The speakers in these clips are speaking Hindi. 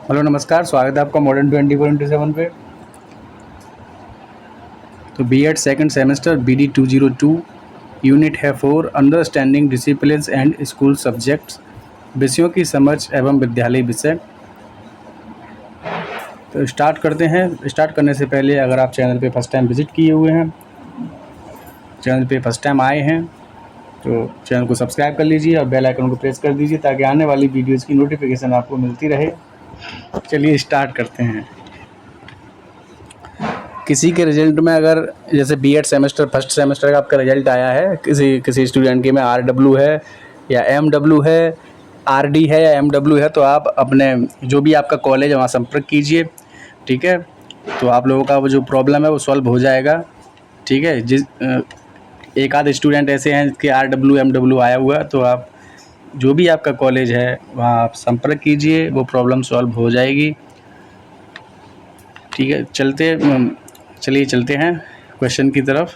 हेलो नमस्कार, स्वागत है आपका मॉडर्न 24/7 पे। तो BEd second semester BD 202 unit है 4 understanding disciplines and school subjects, विषयों की समझ एवं विद्यालय विषय। तो स्टार्ट करते हैं। स्टार्ट करने से पहले अगर आप चैनल पे फर्स्ट टाइम विजिट किए हुए हैं, चैनल पे फर्स्ट टाइम आए हैं, तो चैनल को सब्सक्राइब कर लीजिए और बेल आइकन को प्रेस कर दीजिए ताकि आने वाली वीडियोज़ की नोटिफिकेशन आपको मिलती रहे। चलिए स्टार्ट करते हैं। किसी के रिजल्ट में अगर जैसे बीएड सेमेस्टर फर्स्ट सेमेस्टर का आपका रिजल्ट आया है, किसी स्टूडेंट के में RW है या MW है, RD है या MW है, तो आप अपने जो भी आपका कॉलेज है वहाँ संपर्क कीजिए। ठीक है, तो आप लोगों का वो जो प्रॉब्लम है वो सॉल्व हो जाएगा। ठीक है, एक आध स्टूडेंट ऐसे हैं कि RW MW आया हुआ है, तो आप जो भी आपका कॉलेज है वहाँ आप संपर्क कीजिए, वो प्रॉब्लम सॉल्व हो जाएगी। ठीक है, चलिए चलते हैं क्वेश्चन की तरफ।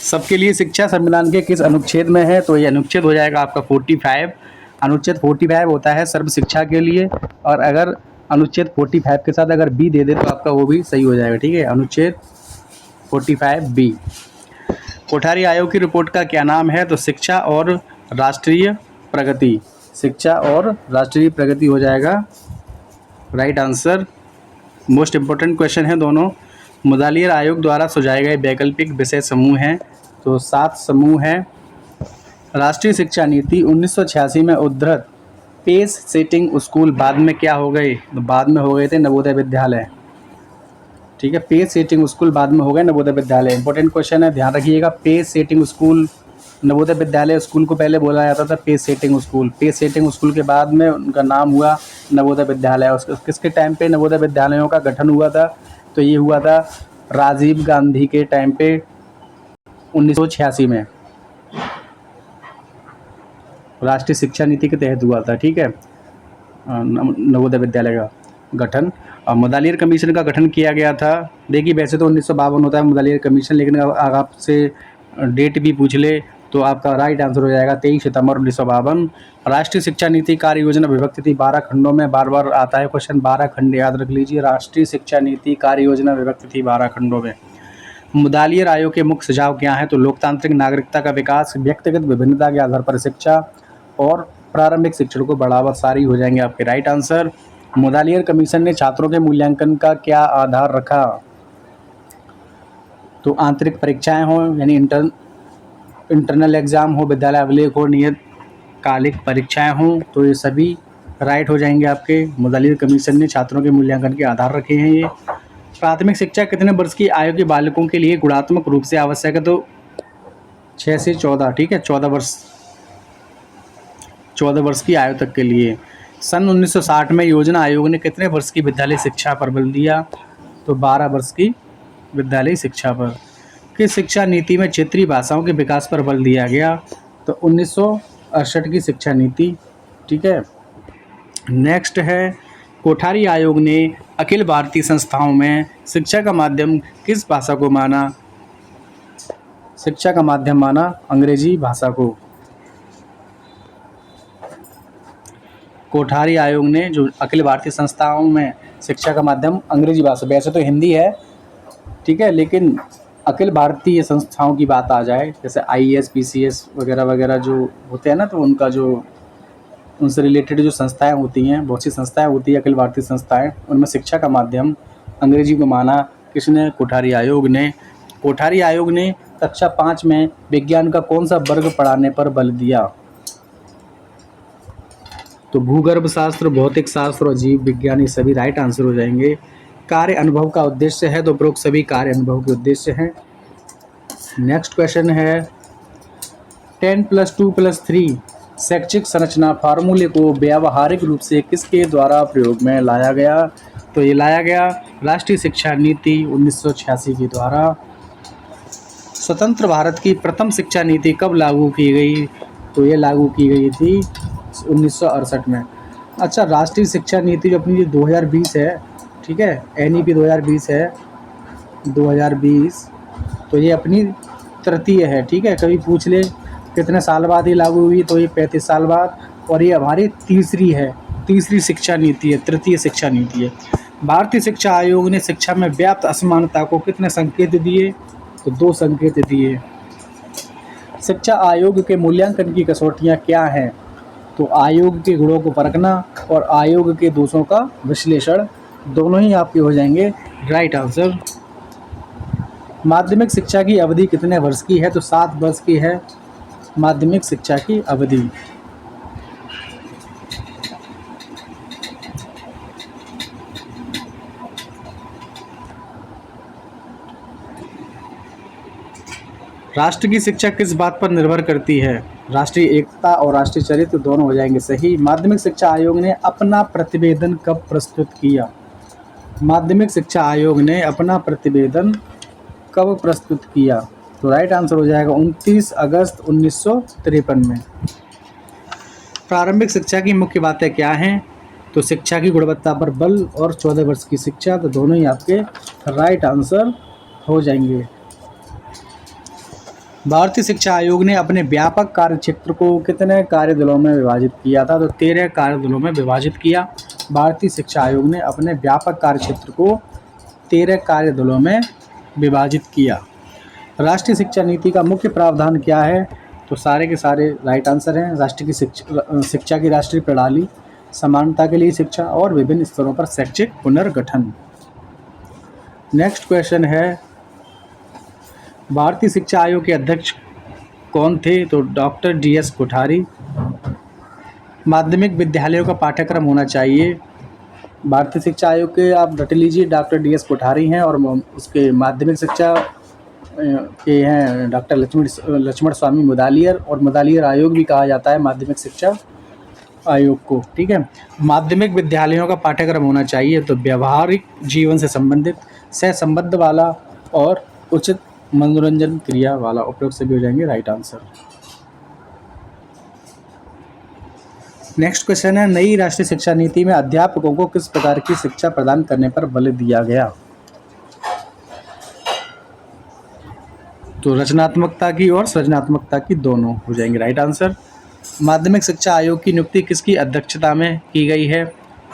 सबके लिए शिक्षा संविधान के किस अनुच्छेद में है? तो ये अनुच्छेद हो जाएगा आपका 45। अनुच्छेद 45 होता है सर्व शिक्षा के लिए, और अगर अनुच्छेद 45 के साथ अगर बी दे दे तो आपका वो भी सही हो जाएगा। ठीक है, अनुच्छेद 45B। कोठारी आयोग की रिपोर्ट का क्या नाम है? तो शिक्षा और राष्ट्रीय प्रगति। शिक्षा और राष्ट्रीय प्रगति हो जाएगा right answer. Most important question है दोनों। मुदालियर आयोग द्वारा सुझाए गए वैकल्पिक विषय समूह हैं, तो 7 समूह हैं। राष्ट्रीय शिक्षा नीति 1986 में उद्धृत पेस सेटिंग स्कूल बाद में क्या हो गए? तो बाद में हो गए थे नवोदय विद्यालय। ठीक है, पेस सेटिंग स्कूल बाद में हो गए नवोदय विद्यालय। इंपॉर्टेंट क्वेश्चन है, ध्यान रखिएगा। Pace setting school, Navodaya Vidyalaya school को पहले बोला जाता था pace setting school. Pace setting school के बाद में उनका नाम हुआ नवोदय विद्यालय। किसके टाइम पे नवोदय विद्यालयों का गठन हुआ था? तो ये हुआ था राजीव गांधी के टाइम पे 1986 में, राष्ट्रीय शिक्षा नीति के तहत हुआ था। ठीक है, नवोदय विद्यालय का गठन। और मुदालियर कमीशन का गठन किया गया था। देखिए वैसे तो 1952 होता है मुदालियर कमीशन, लेकिन अगर आपसे डेट भी पूछ ले तो आपका राइट आंसर हो जाएगा 23 सितंबर 1952। राष्ट्रीय शिक्षा नीति कार्य योजना विभक्त थी 12 खंडों में। बार बार आता है क्वेश्चन, 12 खंड याद रख लीजिए। राष्ट्रीय शिक्षा नीति कार्य योजना विभक्त थी 12 खंडों में। मुदालियर आयोग के मुख्य सुझाव क्या है? तो लोकतांत्रिक नागरिकता का विकास, व्यक्तिगत विभिन्नता के आधार पर शिक्षा और प्रारंभिक शिक्षण को बढ़ावा, सारी हो जाएंगे आपके राइट आंसर। मुदालियर कमीशन ने छात्रों के मूल्यांकन का क्या आधार रखा? तो आंतरिक परीक्षाएं हो यानी इंटरनल एग्जाम हो, विद्यालय अभिलेख हो, नियत कालिक परीक्षाएं हों, तो ये सभी राइट हो जाएंगे आपके। मुदालियर कमीशन ने छात्रों के मूल्यांकन के आधार रखे हैं ये। प्राथमिक शिक्षा कितने वर्ष की आयु के बालकों के लिए गुणात्मक रूप से आवश्यक है? तो 6 से 14। ठीक है, 14 वर्ष की आयु तक के लिए। सन 1960 में योजना आयोग ने कितने वर्ष की विद्यालय शिक्षा पर बल दिया? तो 12 वर्ष की विद्यालय शिक्षा पर। किस शिक्षा नीति में क्षेत्रीय भाषाओं के विकास पर बल दिया गया? तो 1968 की शिक्षा नीति। ठीक है, नेक्स्ट है, कोठारी आयोग ने अखिल भारतीय संस्थाओं में शिक्षा का माध्यम किस भाषा को माना? शिक्षा का माध्यम माना अंग्रेजी भाषा को। कोठारी आयोग ने जो अखिल भारतीय संस्थाओं में शिक्षा का माध्यम अंग्रेजी भाषा, वैसे तो हिंदी है, ठीक है, लेकिन अखिल भारतीय संस्थाओं की बात आ जाए, जैसे IAS PCS वगैरह वगैरह जो होते हैं ना, तो उनका जो उनसे रिलेटेड जो संस्थाएं होती हैं, बहुत सी संस्थाएं होती हैं अखिल भारतीय संस्थाएं, उनमें शिक्षा का माध्यम अंग्रेजी को माना। किसने? कोठारी आयोग ने। कोठारी आयोग ने कक्षा 5 में विज्ञान का कौन सा वर्ग पढ़ाने पर बल दिया? तो भूगर्भ शास्त्र, भौतिक शास्त्र और जीव विज्ञान, ये सभी राइट आंसर हो जाएंगे। कार्य अनुभव का उद्देश्य है, तो उपरोक्त सभी कार्य अनुभव के उद्देश्य हैं। नेक्स्ट क्वेश्चन है, 10+2+3 शैक्षिक संरचना फार्मूले को व्यावहारिक रूप से किसके द्वारा प्रयोग में लाया गया? तो ये लाया गया राष्ट्रीय शिक्षा नीति 1986 के द्वारा। स्वतंत्र भारत की प्रथम शिक्षा नीति कब लागू की गई? तो ये लागू की गई थी 1968 में। अच्छा, राष्ट्रीय शिक्षा नीति जो अपनी 2020 है, ठीक है, NEP 2020 है, 2020, तो ये अपनी तृतीय है। ठीक है, कभी पूछ ले कितने साल बाद ये लागू हुई, तो ये 35 साल बाद। और ये हमारी तीसरी शिक्षा नीति है, तृतीय शिक्षा नीति है। भारतीय शिक्षा आयोग ने शिक्षा में व्याप्त असमानता को कितने संकेत दिए? तो 2 संकेत दिए। शिक्षा आयोग के मूल्यांकन की कसौटियाँ क्या हैं? तो आयोग के गुणों को परखना और आयोग के दोषों का विश्लेषण, दोनों ही आपके हो जाएंगे राइट आंसर। माध्यमिक शिक्षा की अवधि कितने वर्ष की है? तो 7 वर्ष की है माध्यमिक शिक्षा की अवधि। राष्ट्र की शिक्षा किस बात पर निर्भर करती है? राष्ट्रीय एकता और राष्ट्रीय चरित्र दोनों हो जाएंगे सही। माध्यमिक शिक्षा आयोग ने अपना प्रतिवेदन कब प्रस्तुत किया? माध्यमिक शिक्षा आयोग ने अपना प्रतिवेदन कब प्रस्तुत किया? तो राइट आंसर हो जाएगा 29 अगस्त 1953 में। प्रारंभिक शिक्षा की मुख्य बातें क्या हैं? तो शिक्षा की गुणवत्ता पर बल और 14 वर्ष की शिक्षा, तो दोनों ही आपके राइट आंसर हो जाएंगे। भारतीय शिक्षा आयोग ने अपने व्यापक कार्यक्षेत्र को कितने कार्यदलों में विभाजित किया था? तो 13 कार्यदलों में विभाजित किया। भारतीय शिक्षा आयोग ने अपने व्यापक कार्यक्षेत्र को 13 कार्यदलों में विभाजित किया। राष्ट्रीय शिक्षा नीति का मुख्य प्रावधान क्या है? तो सारे के सारे राइट आंसर हैं। राष्ट्रीय की शिक्षा की राष्ट्रीय प्रणाली, समानता के लिए शिक्षा और विभिन्न स्तरों पर शैक्षिक पुनर्गठन। नेक्स्ट क्वेश्चन है, भारतीय शिक्षा आयोग के अध्यक्ष कौन थे? तो डॉक्टर DS कोठारी। माध्यमिक विद्यालयों का पाठ्यक्रम होना चाहिए। भारतीय शिक्षा आयोग के आप रट लीजिए, डॉक्टर DS कोठारी हैं और उसके माध्यमिक शिक्षा के हैं डॉक्टर लक्ष्मण स्वामी मुदालियर, और मुदालियर आयोग भी कहा जाता है माध्यमिक शिक्षा आयोग को। ठीक है, माध्यमिक विद्यालयों का पाठ्यक्रम होना चाहिए तो व्यवहारिक जीवन से संबंधित, सहसंबद्ध वाला और उचित मनोरंजन क्रिया वाला उपयोग से भी हो जाएंगे राइट आंसर। नेक्स्ट क्वेश्चन है, नई राष्ट्रीय शिक्षा नीति में अध्यापकों को किस प्रकार की शिक्षा प्रदान करने पर बल दिया गया? तो रचनात्मकता की और सृजनात्मकता की, दोनों हो जाएंगे राइट आंसर। माध्यमिक शिक्षा आयोग की नियुक्ति किसकी अध्यक्षता में की गई है?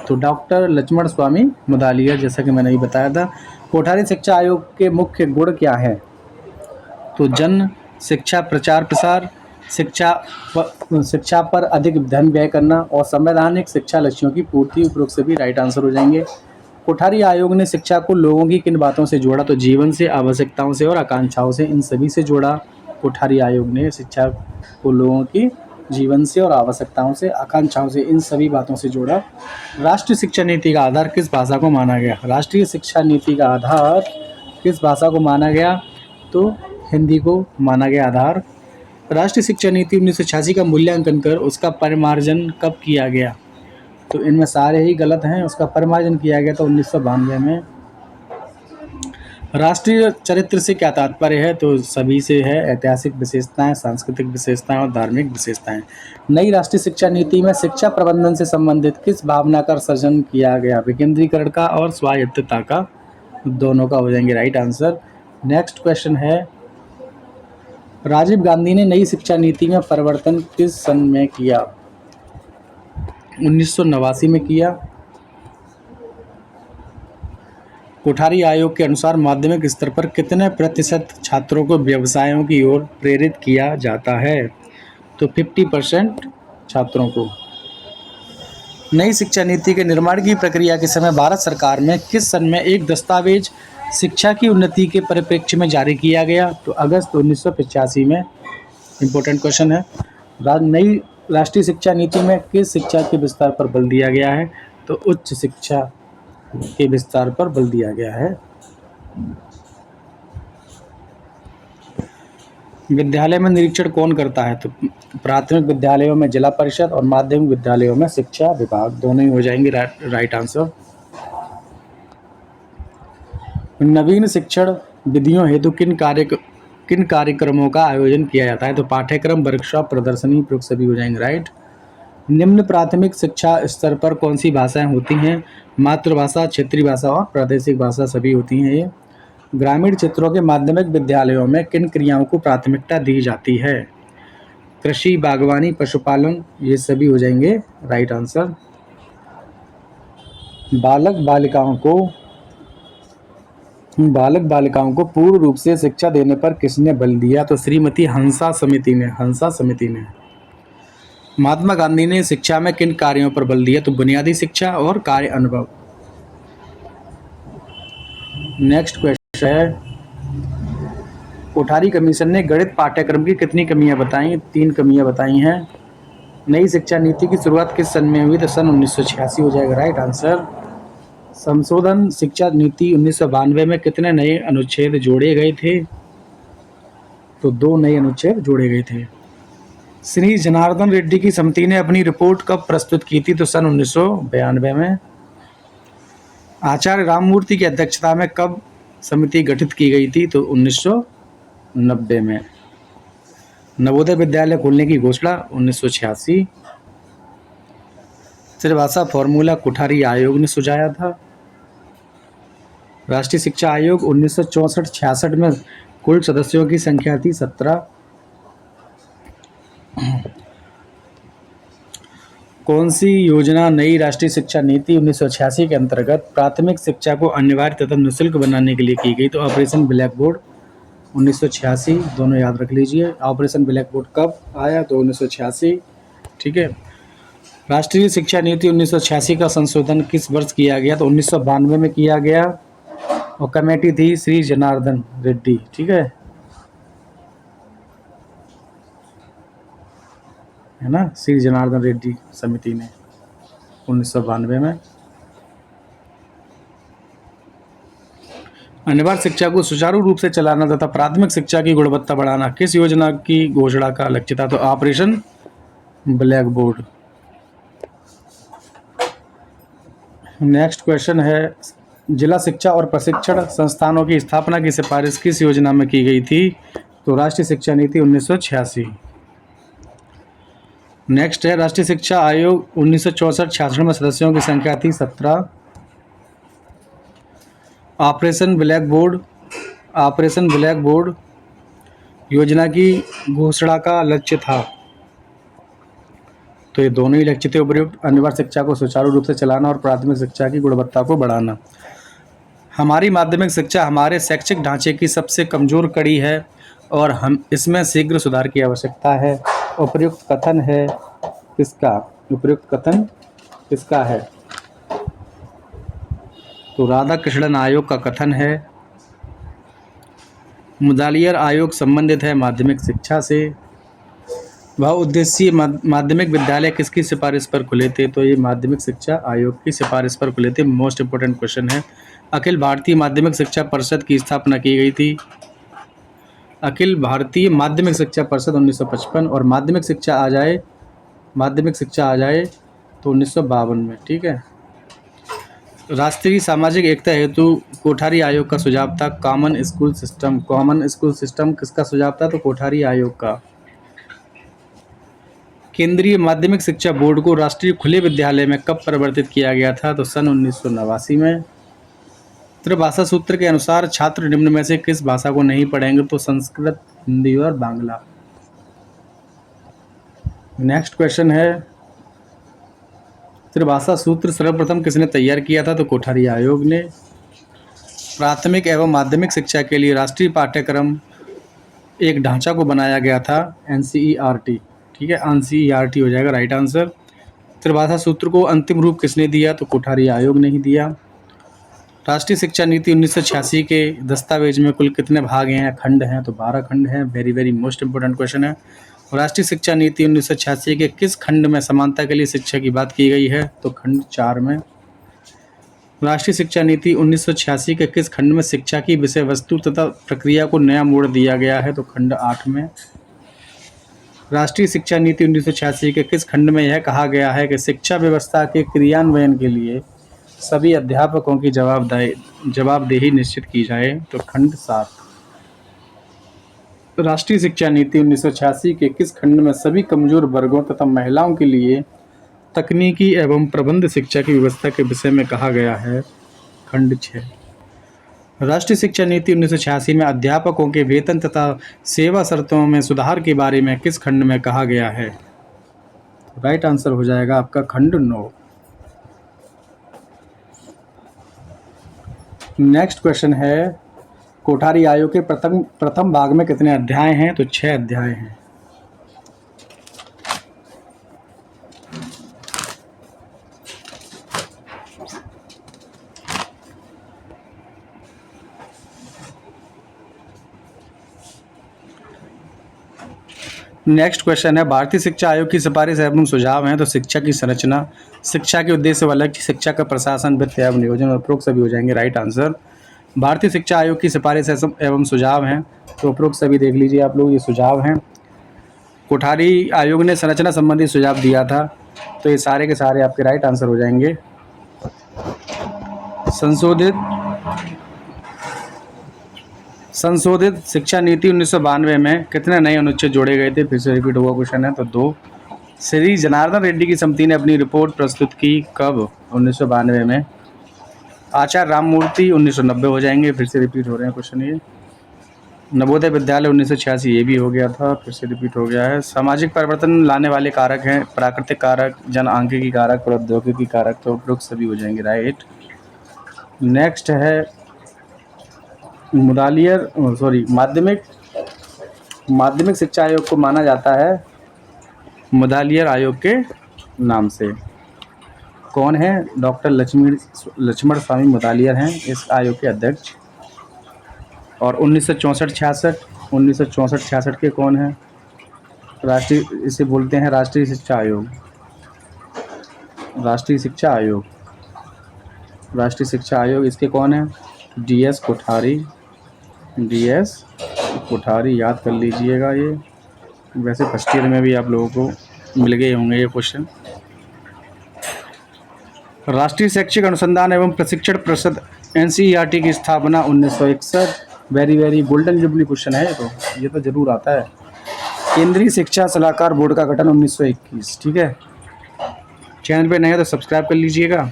तो डॉक्टर लक्ष्मण स्वामी मुदालियर, जैसा कि मैंने ही बताया था। कोठारी शिक्षा आयोग के मुख्य गुण क्या हैं? तो जन शिक्षा प्रचार प्रसार, शिक्षा पर अधिक धन व्यय करना और संवैधानिक शिक्षा लक्ष्यों की पूर्ति, उपरोक्त से भी राइट आंसर हो जाएंगे। कोठारी आयोग ने शिक्षा को लोगों की किन बातों से जोड़ा? तो जीवन से, आवश्यकताओं से और आकांक्षाओं से, इन सभी से जोड़ा। कोठारी आयोग ने शिक्षा को लोगों की जीवन से और आवश्यकताओं से, आकांक्षाओं से, इन सभी बातों से जोड़ा। राष्ट्रीय शिक्षा नीति का आधार किस भाषा को माना गया? राष्ट्रीय शिक्षा नीति का आधार किस भाषा को माना गया? तो हिंदी को माना गया आधार। राष्ट्रीय शिक्षा नीति 1986 का मूल्यांकन कर उसका परिमार्जन कब किया गया? तो इनमें सारे ही गलत हैं। उसका परिमार्जन किया गया था 1992 में। राष्ट्रीय चरित्र से क्या तात्पर्य है? तो सभी से है, ऐतिहासिक विशेषताएं, सांस्कृतिक विशेषताएं और धार्मिक विशेषताएं। नई राष्ट्रीय शिक्षा नीति में शिक्षा प्रबंधन से संबंधित किस भावना का सर्जन किया गया? विकेंद्रीकरण का और स्वायत्तता का, दोनों का हो जाएंगे राइट आंसर। नेक्स्ट क्वेश्चन है, राजीव गांधी ने नई शिक्षा नीति में परिवर्तन किस सन में किया? 1989 में किया। कोठारी आयोग के अनुसार माध्यमिक स्तर पर कितने प्रतिशत छात्रों को व्यवसायों की ओर प्रेरित किया जाता है? तो 50% छात्रों को। नई शिक्षा नीति के निर्माण की प्रक्रिया के समय भारत सरकार में किस सन में एक दस्तावेज शिक्षा की उन्नति के परिप्रेक्ष्य में जारी किया गया? तो अगस्त 1985 में। इम्पोर्टेंट क्वेश्चन है। नई राष्ट्रीय शिक्षा नीति में किस शिक्षा के विस्तार पर बल दिया गया है? तो उच्च शिक्षा के विस्तार पर बल दिया गया है। विद्यालय में निरीक्षण कौन करता है? तो प्राथमिक विद्यालयों में जिला परिषद और माध्यमिक विद्यालयों में शिक्षा विभाग, दोनों ही हो जाएंगे राइट आंसर। नवीन शिक्षण विधियों हेतु किन कार्यक्रमों का आयोजन किया जाता है? तो पाठ्यक्रम, वर्कशॉप, प्रदर्शनी, प्रयोग सभी हो जाएंगे राइट। निम्न प्राथमिक शिक्षा स्तर पर कौन सी भाषाएं होती हैं? मातृभाषा, क्षेत्रीय भाषा और प्रादेशिक भाषा सभी होती हैं ये। ग्रामीण क्षेत्रों के माध्यमिक विद्यालयों में किन क्रियाओं को प्राथमिकता दी जाती है? कृषि, बागवानी, पशुपालन, ये सभी हो जाएंगे राइट आंसर। बालक बालिकाओं को पूर्ण रूप से शिक्षा देने पर किसने बल दिया? तो श्रीमती हंसा समिति ने। महात्मा गांधी ने शिक्षा में किन कार्यों पर बल दिया? तो बुनियादी शिक्षा और कार्य अनुभव। नेक्स्ट क्वेश्चन है, कोठारी कमीशन ने गणित पाठ्यक्रम की कितनी कमियां बताई? 3 कमियां बताई हैं। नई शिक्षा नीति की शुरुआत किस सन में हुई? तो सन 1986 हो जाएगा राइट आंसर। संशोधन शिक्षा नीति 1992 में कितने नए अनुच्छेद जोड़े गए थे? तो 2 नए अनुच्छेद जोड़े गए थे। श्री जनार्दन रेड्डी की समिति ने अपनी रिपोर्ट कब प्रस्तुत की थी? तो सन 1992 में। आचार्य राममूर्ति की अध्यक्षता में कब समिति गठित की गई थी? तो 1990 में। नवोदय विद्यालय खोलने की घोषणा 1986। त्रिभाषा फॉर्मूला कोठारी आयोग ने सुझाया था। राष्ट्रीय शिक्षा आयोग 1964-66 में कुल सदस्यों की संख्या थी 17। कौन सी योजना नई राष्ट्रीय शिक्षा नीति 1986 के अंतर्गत प्राथमिक शिक्षा को अनिवार्य तथा निःशुल्क बनाने के लिए की गई? तो ऑपरेशन ब्लैक बोर्ड 1986, दोनों याद रख लीजिए। ऑपरेशन ब्लैक बोर्ड कब आया? तो 1986। ठीक है। राष्ट्रीय शिक्षा नीति 1986 का संशोधन किस वर्ष किया गया? तो 1992 में किया गया और कमेटी थी श्री जनार्दन रेड्डी। ठीक है ना, श्री जनार्दन रेड्डी समिति ने 1992 में। अनिवार्य शिक्षा को सुचारू रूप से चलाना तथा प्राथमिक शिक्षा की गुणवत्ता बढ़ाना किस योजना की घोषणा का लक्ष्य था? तो operation black board. Next question है, जिला शिक्षा और प्रशिक्षण संस्थानों की स्थापना की सिफारिश किस योजना में की गई थी? तो राष्ट्रीय शिक्षा नीति 1986। नेक्स्ट है, राष्ट्रीय शिक्षा आयोग 1964-66 में सदस्यों की संख्या थी 17। ऑपरेशन ब्लैक बोर्ड योजना की घोषणा का लक्ष्य था? तो ये दोनों ही लक्ष्य थे उपयुक्त। अनिवार्य शिक्षा को सुचारू रूप से चलाना और प्राथमिक शिक्षा की गुणवत्ता को बढ़ाना। हमारी माध्यमिक शिक्षा हमारे शैक्षिक ढांचे की सबसे कमजोर कड़ी है और हम इसमें शीघ्र सुधार की आवश्यकता है। उपयुक्त कथन है किसका है? तो राधा कृष्णन आयोग का कथन है। मुदालियर आयोग संबंधित है माध्यमिक शिक्षा से। वह उद्देश्य माध्यमिक विद्यालय किसकी सिफारिश पर खुले थे? तो ये माध्यमिक शिक्षा आयोग की सिफारिश पर खुले थे। मोस्ट इंपोर्टेंट क्वेश्चन है। अखिल भारतीय माध्यमिक शिक्षा परिषद की स्थापना की गई थी? अखिल भारतीय माध्यमिक शिक्षा परिषद 1955 और माध्यमिक शिक्षा आ जाए तो 1952 में। ठीक है। राष्ट्रीय सामाजिक एकता हेतु कोठारी आयोग का सुझाव था कॉमन स्कूल सिस्टम किसका सुझाव था? तो कोठारी आयोग का। केंद्रीय माध्यमिक शिक्षा बोर्ड को राष्ट्रीय खुले विद्यालय में कब परिवर्तित किया गया था? तो सन 1989 में। त्रिभाषा सूत्र के अनुसार छात्र निम्न में से किस भाषा को नहीं पढ़ेंगे? तो संस्कृत, हिंदी और बांग्ला। नेक्स्ट क्वेश्चन है, त्रिभाषा सूत्र सर्वप्रथम किसने तैयार किया था? तो कोठारी आयोग ने। प्राथमिक एवं माध्यमिक शिक्षा के लिए राष्ट्रीय पाठ्यक्रम एक ढांचा को बनाया गया था NCERT। ठीक है, NCERT हो जाएगा राइट आंसर। त्रिभाषा सूत्र को अंतिम रूप किसने दिया? तो कोठारी आयोग ने ही दिया। राष्ट्रीय शिक्षा नीति 1986 के दस्तावेज में कुल कितने भाग हैं, खंड हैं? तो 12 खंड हैं। वेरी मोस्ट इंपोर्टेंट क्वेश्चन है। राष्ट्रीय शिक्षा नीति 1986 के किस खंड में समानता के लिए शिक्षा की बात की गई है? तो खंड 4 में। राष्ट्रीय शिक्षा नीति 1986 के किस खंड में शिक्षा की विषय वस्तु तथा प्रक्रिया को नया मोड़ दिया गया है? तो खंड 8 में। राष्ट्रीय शिक्षा नीति 1986 के किस खंड में यह कहा गया है कि शिक्षा व्यवस्था के क्रियान्वयन के लिए सभी अध्यापकों की जवाबदेही निश्चित की जाए? तो खंड 7। राष्ट्रीय शिक्षा नीति 1986 के किस खंड में सभी कमजोर वर्गों तथा महिलाओं के लिए तकनीकी एवं प्रबंध शिक्षा की व्यवस्था के विषय में कहा गया है? खंड 6। राष्ट्रीय शिक्षा नीति 1986 में अध्यापकों के वेतन तथा सेवा शर्तों में सुधार के बारे में किस खंड में कहा गया है? राइट आंसर हो जाएगा आपका खंड 9। नेक्स्ट क्वेश्चन है, कोठारी आयोग के प्रथम भाग में कितने अध्याय हैं? तो 6 अध्याय हैं। नेक्स्ट क्वेश्चन है, भारतीय शिक्षा आयोग की सिफारिश एवं सुझाव हैं। तो शिक्षा की संरचना, शिक्षा के उद्देश्य व लक्ष्य, शिक्षा का प्रशासन, वित्त एवं नियोजन और उपरोक्त सभी हो जाएंगे राइट आंसर। भारतीय शिक्षा आयोग की सिफारिश एवं सुझाव हैं, तो उपरोक्त सभी देख लीजिए आप लोग, ये सुझाव हैं। कोठारी आयोग ने संरचना संबंधी सुझाव दिया था, तो ये सारे के सारे आपके राइट आंसर हो जाएंगे। संशोधित शिक्षा नीति 1992 में कितने नए अनुच्छेद जोड़े गए थे? फिर से रिपीट हुआ क्वेश्चन है, तो 2। श्री जनार्दन रेड्डी की समिति ने अपनी रिपोर्ट प्रस्तुत की कब? 1992 में। आचार्य राममूर्ति 1990 हो जाएंगे, फिर से रिपीट हो रहे हैं क्वेश्चन ये। नवोदय विद्यालय 1986, ये भी हो गया था, फिर से रिपीट हो गया है। सामाजिक परिवर्तन लाने वाले कारक हैं प्राकृतिक कारक, जनआंख्यिकी कारक, प्रौद्योगिकी कारक, तो उपरोक्त सभी हो जाएंगे राइट। नेक्स्ट है माध्यमिक शिक्षा आयोग को माना जाता है मुदालियर आयोग के नाम से। कौन है? डॉक्टर लक्ष्मण स्वामी मुदालियर हैं इस आयोग के अध्यक्ष। और 1964-66 के कौन हैं? इसे बोलते हैं राष्ट्रीय शिक्षा आयोग। राष्ट्रीय शिक्षा आयोग इसके कौन है? DS कोठारी, याद कर लीजिएगा ये। वैसे फर्स्ट ईयर में भी आप लोगों को मिल गए होंगे ये क्वेश्चन। राष्ट्रीय शैक्षिक अनुसंधान एवं प्रशिक्षण परिषद NCERT की स्थापना 1961। वेरी गोल्डन जुबली क्वेश्चन है ये तो जरूर आता है। केंद्रीय शिक्षा सलाहकार बोर्ड का गठन 1921। ठीक है, चैनल पे नए हैं तो सब्सक्राइब कर लीजिएगा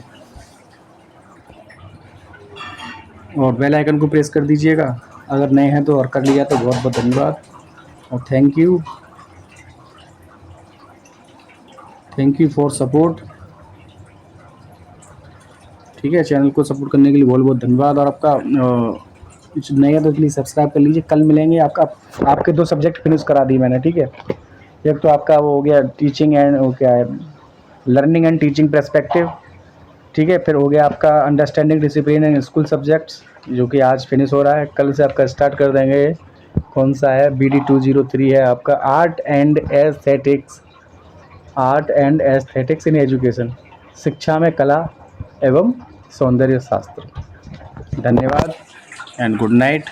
और बेल आइकन को प्रेस कर दीजिएगा। अगर नए हैं तो और कर लिया तो बहुत बहुत धन्यवाद और थैंक यू फॉर सपोर्ट। ठीक है, चैनल को सपोर्ट करने के लिए बहुत बहुत धन्यवाद। और आपका नए है तो प्लीज़ सब्सक्राइब कर लीजिए। कल मिलेंगे। आपके 2 सब्जेक्ट फिनिश करा दी मैंने। ठीक है, एक तो आपका वो हो गया टीचिंग एंड वो क्या है, लर्निंग एंड टीचिंग पर्सपेक्टिव। ठीक है, फिर हो गया आपका understanding discipline and school subjects, जो कि आज फिनिश हो रहा है। कल से आपका स्टार्ट कर देंगे। कौन सा है? BD 203 है आपका art and aesthetics in education, शिक्षा में कला एवं सौंदर्य शास्त्र। धन्यवाद एंड गुड नाइट।